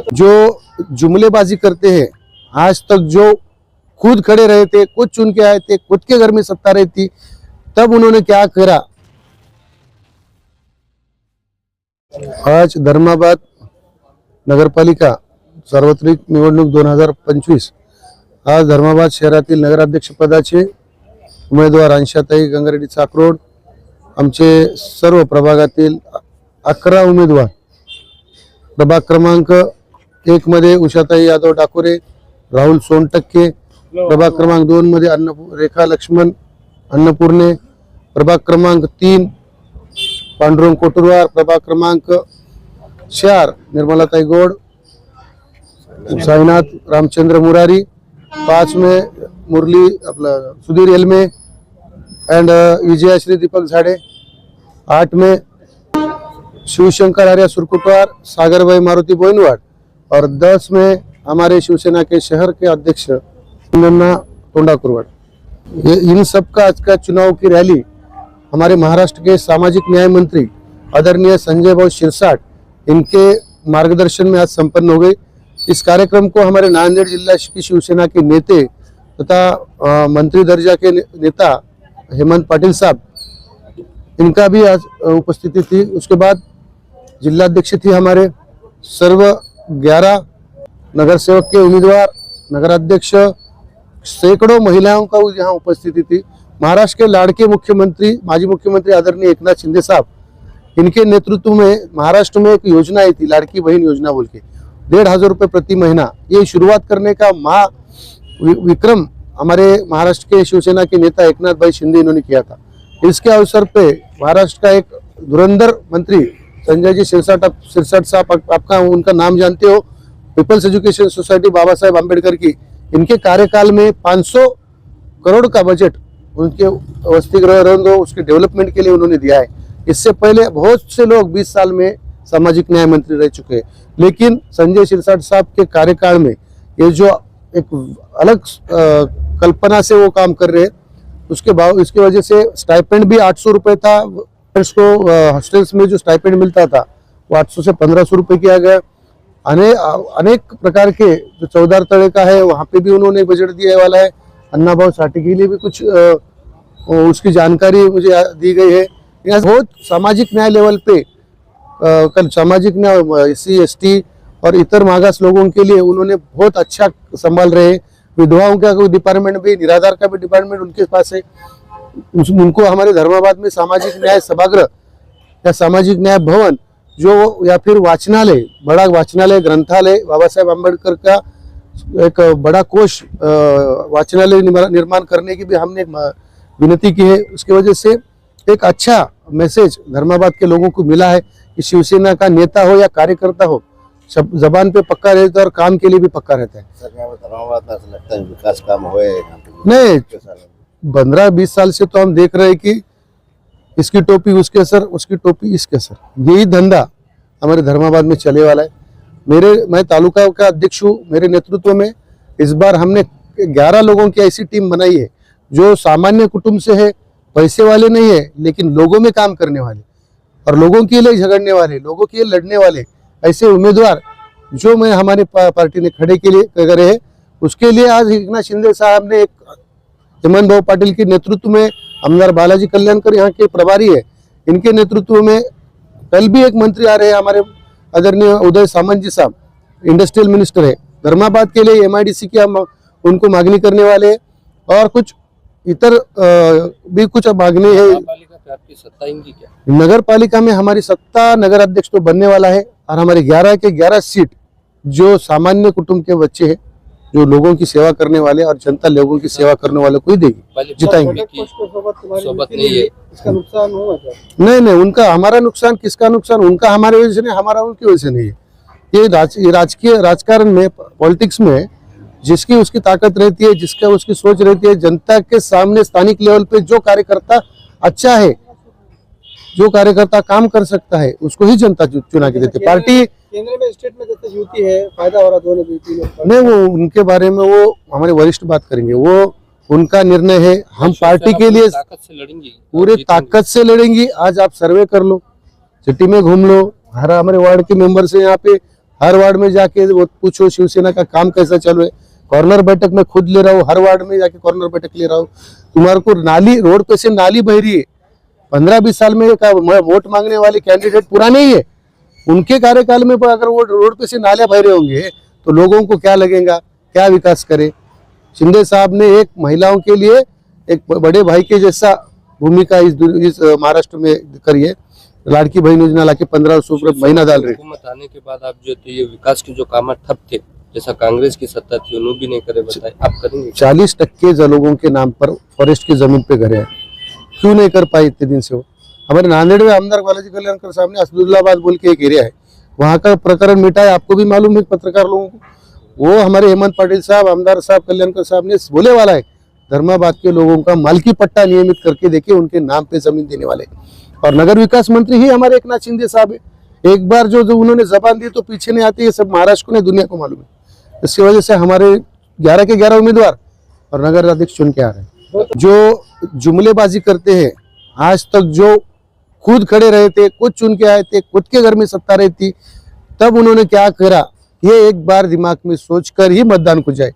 जो जुमलेबाजी करते हैं, आज तक जो खुद खड़े रहे थे, खुद चुन के आए थे, खुद के घर में सत्ता रही थी, तब उन्होंने क्या करा। आज धर्माबाद नगरपालिका सार्वत्रिक निवडणूक 2025 आज धर्माबाद शहरातील नगराध्यक्ष पदाचे उमेदवार अंशाताई गंगारेड्डी चाकरोड, आमचे सर्व प्रभागातील 11 उमेदवार, प्रभाग क्रमांक 1 मध्ये उषाताई यादव डाकोरे, राहुल सोनटक्के, प्रभाग क्रमांक 2 मध्ये रेखा लक्ष्मण अन्नपूर्णे, प्रभाग क्रमांक 3 पांडुरंग कोटुरवार, प्रभाग क्रमांक 4 निर्मलाताई गौड़, साईनाथ रामचंद्र मुरारी, 5 में मुरली अपना सुधीर एलमे एंड विजयाश्री दीपक झाड़े, 8 में शिवशंकर आर्या सुरकुटवार, सागर भाई मारुति बोइनवाड़ और 10 में हमारे शिवसेना के शहर के अध्यक्ष नन्ना तोंडाकुरवाड़। ये इन सब का आज का चुनाव की रैली हमारे महाराष्ट्र के सामाजिक न्याय मंत्री आदरणीय संजय भाऊ शिरसाट इनके मार्गदर्शन में आज संपन्न हो गई। इस कार्यक्रम को हमारे नांदेड़ जिला की शिवसेना के नेते तथा मंत्री दर्जा के नेता हेमंत पाटिल साहब, इनका भी आज उपस्थिति थी। उसके बाद जिलाध्यक्ष थी हमारे सर्व 11 नगर सेवक के उम्मीदवार, नगराध्यक्ष, सैकड़ों महिलाओं का यहाँ उपस्थिति थी। महाराष्ट्र के लाड़के मुख्यमंत्री माजी मुख्यमंत्री आदरणीय एकनाथ शिंदे साहब, इनके नेतृत्व में महाराष्ट्र में एक योजना आई थी, लाड़की बहन योजना बोल के 1,500 रुपये प्रति महीना। ये शुरुआत करने का विक्रम हमारे महाराष्ट्र के शिवसेना के नेता एकनाथ भाई शिंदे इन्होंने किया था। इसके अवसर पे महाराष्ट्र का एक धुरंधर मंत्री संजय जी सिरसाट साहब, आपका उनका नाम जानते हो, peoples education society Baba Saheb Ambedkar की, इनके कार्यकाल में 500 करोड़ का बजट उनके वसति गृह रंग उसके डेवलपमेंट के लिए उन्होंने दिया है। इससे पहले बहुत से लोग 20 साल में सामाजिक न्याय मंत्री रह चुके हैं, लेकिन संजय सिरसाट साहब के कार्यकाल में ये जो एक अलग कल्पना से वो काम कर रहे हैं, इसकी वजह से स्टाइपेंड भी 800 रुपये था। उसको हॉस्टल्स में जो स्टाइपेंड मिलता था वो 800 से 1500 रुपये किया गया। अनेक प्रकार के जो चौधार तले का है वहाँ पे भी उन्होंने बजट दिया वाला है। अन्ना भाव साठी के लिए भी कुछ उसकी जानकारी मुझे दी गई है। यहाँ बहुत सामाजिक न्याय लेवल पे कल सामाजिक न्याय SC ST और इतर मागास लोगों के लिए उन्होंने बहुत अच्छा संभाल रहे हैं। विधवाओं का कोई डिपार्टमेंट भी, निराधार का भी डिपार्टमेंट उनके पास है। उनको हमारे धर्माबाद में सामाजिक न्याय सभागृह या सामाजिक न्याय भवन जो या फिर वाचनालय, बड़ा वाचनालय ग्रंथालय, बाबा साहेब अम्बेडकर का एक बड़ा कोष वाचनालय निर्माण करने की भी हमने विनती की है। उसकी वजह से एक अच्छा मैसेज धर्माबाद के लोगों को मिला है कि शिवसेना का नेता हो या कार्यकर्ता हो, जबान पे पक्का रहता है और काम के लिए भी पक्का रहता है। धर्माबाद में ऐसा लगता है विकास काम हुए नहीं, 15-20 साल से तो हम देख रहे हैं कि इसकी टोपी उसके सर, उसकी टोपी इसके सर, यही धंधा हमारे धर्माबाद में चले वाला है। मैं तालुका का अध्यक्ष हूँ, मेरे नेतृत्व में इस बार हमने 11 लोगों की ऐसी टीम बनाई है जो सामान्य कुटुंब से है, पैसे वाले नहीं है, लेकिन लोगों में काम करने वाले और लोगों के लिए झगड़ने वाले, लोगों के लिए लड़ने वाले ऐसे उम्मीदवार जो मैं हमारे पार्टी ने खड़े के लिए करे हैं। उसके लिए आज एकनाथ शिंदे साहब ने एक हेमंत भाऊ पाटिल के नेतृत्व में आमदार बालाजी कल्याणकर यहाँ के प्रभारी है, इनके नेतृत्व में कल भी एक मंत्री आ रहे हैं हमारे आदरणीय उदय सामंत जी साहब, इंडस्ट्रियल मिनिस्टर है। धर्माबाद के लिए MIDC की हम उनको मांगनी करने वाले हैं और कुछ इतर भी कुछ मांगनी है। आपकी सत्ता इनकी क्या? नगर पालिका में हमारी सत्ता नगर अध्यक्ष तो बनने वाला है और हमारे 11 के 11 सीट जो सामान्य कुटुंब के बच्चे हैं, जो लोगों की सेवा करने वाले और जनता लोगों की सेवा करने वाले को ही देगी, जिताएंगे। सोबत नहीं है, इसका नुकसान होगा? नहीं, उनका हमारा नुकसान, किसका नुकसान? उनका हमारे वजह से नहीं, हमारा उनकी वजह से नहीं है। ये राजकीय राजकारण में, पॉलिटिक्स में जिसकी उसकी ताकत रहती है, जिसका उसकी सोच रहती है, जनता के सामने स्थानिक लेवल पे जो कार्यकर्ता अच्छा है, जो कार्यकर्ता काम कर सकता है, उसको ही जनता चुना के देती है। पार्टी केंद्र में स्टेट में जैसे युति है, फायदा हो रहा दोनों नहीं, वो उनके बारे में वो हमारे वरिष्ठ बात करेंगे, वो उनका निर्णय है। हम पार्टी के लिए ताकत से लड़ेंगे, पूरे ताकत से लड़ेंगे। आज आप सर्वे कर लो, सिटी में घूम लो, हमारे वार्ड के मेंबर से यहाँ पे हर वार्ड में जाके वो पूछो शिवसेना का काम कैसा चालू है। कॉर्नर बैठक में खुद ले रहा हूँ, हर वार्ड में जाके कॉर्नर बैठक ले रहा हूँ। तुम्हारे को नाली रोड पे से नाली बह रही है, 15-20 साल में का वोट मांगने वाले कैंडिडेट पुराने ही है, उनके कार्यकाल में अगर वो रोड पे से नाले बह रहे होंगे तो लोगों को क्या लगेगा, क्या विकास करे। शिंदे साहब ने एक महिलाओं के लिए एक बड़े भाई के जैसा भूमिका इस महाराष्ट्र में करी है। लाड़की बहन योजना लाके 1500 रुपये महीना डाल रहे। हुकूमत आने के बाद आप जो थे ये विकास के जो काम ठप थे, जैसा कांग्रेस की सत्ता थी उन्होंने भी नहीं करे, बताए आप करेंगे? 40% लोगों के नाम पर फॉरेस्ट की जमीन पे घर है, क्यों नहीं कर पाए इतने दिन से वो। हमारे नांदेड़ में आमदार बालाजी कल्याणकर साहब ने असदुल्लाबाद बोल के एक एरिया है, वहाँ का प्रकरण मिटा है, आपको भी मालूम है पत्रकार लोगों को। वो हमारे हेमंत पाटिल साहब, आमदार साहब, कल्याणकर साहब ने बोले वाला है, धर्माबाद के लोगों का मालकी पट्टा नियमित करके देखिए, उनके नाम पे जमीन देने वाले। और नगर विकास मंत्री ही हमारे एकनाथ शिंदे साहब है। एक बार जो उन्होंने जबान दी तो पीछे नहीं आती, ये सब महाराष्ट्र को नहीं दुनिया को मालूम है। इसकी वजह से हमारे 11 के 11 उम्मीदवार और नगर अध्यक्ष चुन के आ रहे हैं। जो जुमलेबाजी करते हैं, आज तक जो खुद खड़े रहे थे, खुद चुन के आए थे, खुद के घर में सत्ता रही थी, तब उन्होंने क्या करा, ये एक बार दिमाग में सोचकर ही मतदान को जाए।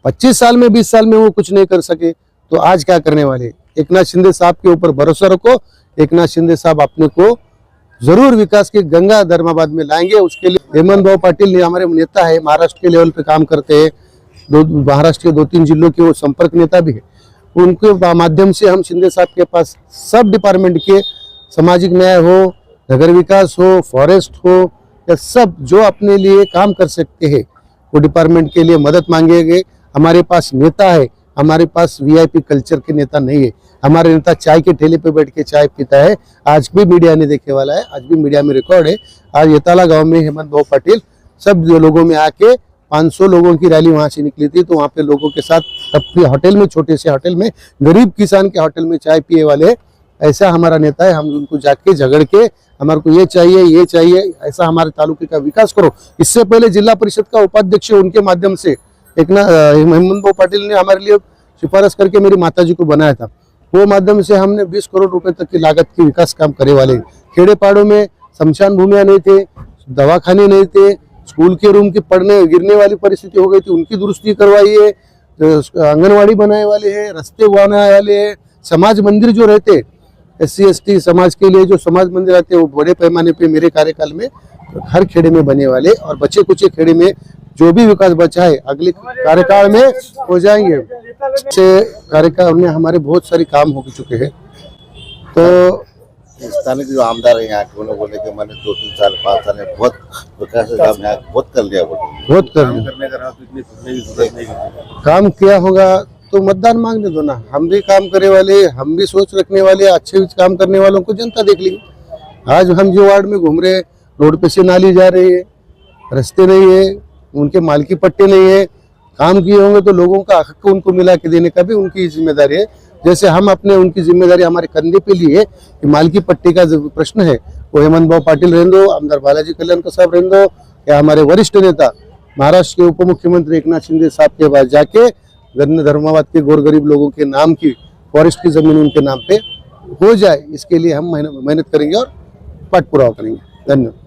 25 साल में 20 साल में वो कुछ नहीं कर सके तो आज क्या करने वाले। एकनाथ शिंदे साहब के ऊपर भरोसा रखो, एकनाथ शिंदे साहब अपने को जरूर विकास की गंगा धर्माबाद में लाएंगे। उसके लिए हेमंत भाऊ पाटिल ने हमारे नेता है, महाराष्ट्र के लेवल पे काम करते हैं, महाराष्ट्र के 2-3 जिलों के वो संपर्क नेता भी है। उनके माध्यम से हम शिंदे साहब के पास सब डिपार्टमेंट के, सामाजिक न्याय हो, नगर विकास हो, फॉरेस्ट हो, या सब जो अपने लिए काम कर सकते हैं वो डिपार्टमेंट के लिए मदद मांगेंगे। हमारे पास नेता है, हमारे पास वीआईपी कल्चर के नेता नहीं है। हमारे नेता चाय के ठेले पे बैठ के चाय पीता है, आज भी मीडिया ने देखे वाला है, आज भी मीडिया में रिकॉर्ड है। आज येताला गांव में हेमंत भाऊ पाटिल सब लोगों में आके 500 लोगों की रैली वहां से निकली थी, तो वहां पे लोगों के साथ अपने होटल में, छोटे से होटल में, गरीब किसान के होटल में चाय पिए वाले, ऐसा हमारा नेता है। हम उनको जाके झगड़ के हमारे को ये चाहिए, ऐसा हमारे तालुके का विकास करो। इससे पहले जिला परिषद का उपाध्यक्ष उनके माध्यम से एक ना हेमंत भाऊ पाटिल ने हमारे लिए सिफारिश करके मेरी माताजी को बनाया था। वो माध्यम से हमने 20 करोड़ रुपए तक की लागत की विकास काम करे वाले। खेड़े पाड़ों में शमशान भूमियां नहीं थे, दवाखाने नहीं थे, स्कूल के रूम की पढ़ने गिरने वाली परिस्थिति हो गई थी, उनकी दुरुस्ती करवाई है, आंगनवाड़ी बनाने वाले हैं, रास्ते बनाने वाले हैं, समाज मंदिर जो रहते SC ST समाज के लिए जो समाज मंदिर आते हैं वो बड़े पैमाने पे मेरे कार्यकाल में हर खेड़े में बने वाले, और बचे कुछ खेड़े में जो भी विकास बचा है अगले कार्यकाल में हो जाएंगे। कार्यकाल में हमारे बहुत सारे काम हो चुके हैं। तो स्थानीय जो आमदार है यहाँ के, उन्होंने बोले कि मैंने 2-3 साल 5 साल में बहुत विकास का काम यहाँ बहुत कर लिया, बहुत काम किया होगा तो मतदान मांगने दो ना। हम भी काम करे वाले, हम भी सोच रखने वाले, अच्छे काम करने वालों को जनता देख लेगी। आज हम जो वार्ड में घूम रहे, रोड पे से नाली जा रही है, रास्ते नहीं है, उनके मालकी पट्टे नहीं है, काम किए होंगे तो लोगों का हक उनको मिला के देने का भी उनकी जिम्मेदारी है। जैसे हम अपने उनकी जिम्मेदारी हमारे कंधे पे लिए कि मालकी पट्टी का जो प्रश्न है वो हेमंत भाऊ पाटिल रहने दो, आमदार बालाजी कल्याणकर साहब रहने दो, या हमारे वरिष्ठ नेता महाराष्ट्र के उप मुख्यमंत्री एकनाथ शिंदे साहब के पास जाके धर्माबाद के गोर गरीब लोगों के नाम की फॉरेस्ट की जमीन उनके नाम पे हो जाए, इसके लिए हम मेहनत करेंगे और पाठ पुरावा करेंगे। धन्यवाद।